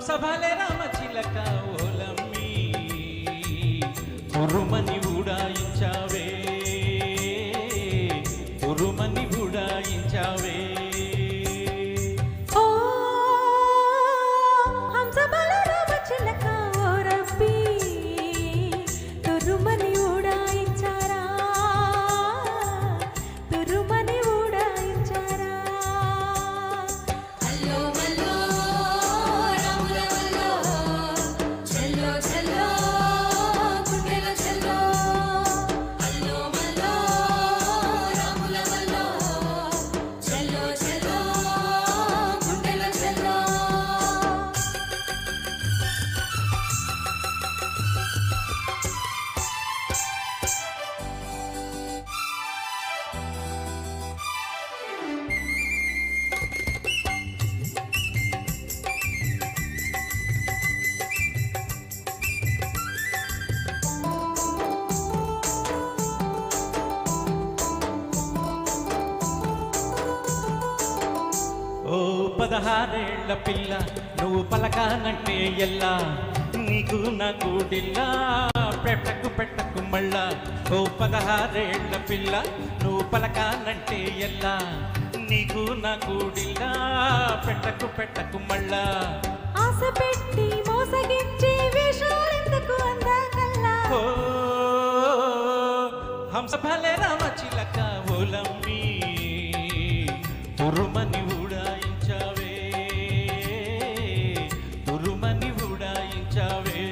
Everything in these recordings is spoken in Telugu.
హంసభాలే రామచిలక ఓలమ్మి ఉరుమని ఉడాయించావే ఉరుమని ఉడాయించావే ఓ 16 పిల్ల నువ్వు పలకానంటే ఎల్లా నీకు నాకు డిల్లా పెట్టకు పెట్టకు మళ్ళా ఓ 16 పిల్ల నువ్వు పలకానంటే ఎల్లా నీకు నాకు డిల్లా పెట్టకు పెట్టకు మళ్ళా ఆశ పెట్టి మోసగించి వేషాలెందుకు అందకల్లా ఓ హంసభాలే రామచిలక ఓలమ్మి ఉరుమని ఉడాయించావే ఉరుమని ఉడాయించావే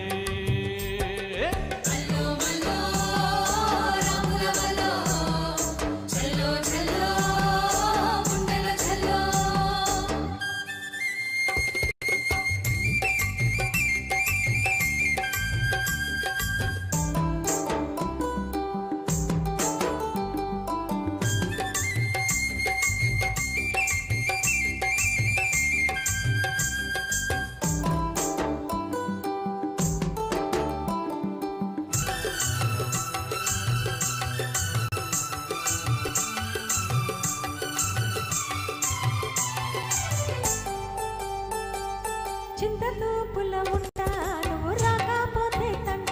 చింతతో పుల్ల ఉంటా నువ్వు రాకపోతే తంట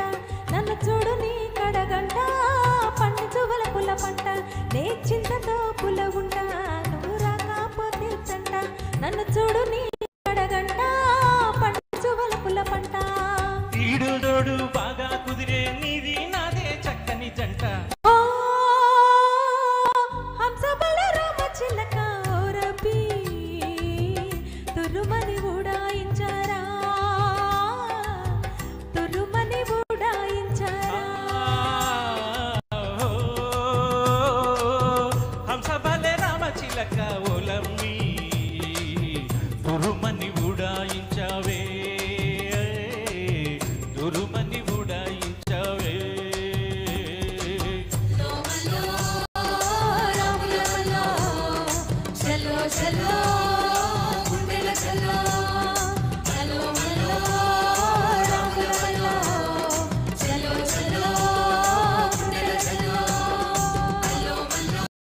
నన్ను చూడు నీ కడగంట పండి చువల పుల్ల పంట నే చింతతో పుల్ల ఉంటా నువ్వు రాకపోతే తంట నన్ను చూడు నీ కడగంట పండి చువల పుల్ల పంట ఈడు దోడు బాగా కుదిరే నీది నాదే చక్కని జంట హంసబల రామచిలక ఓరబి తురుమని ఉడాయించారా తురుమని ఉడాయించారా హంసభాలే రామచిలక ఓలమ్మి ఉరుమని ఉడాయించావే ఉరుమని ఉడాయించావే చలో చలో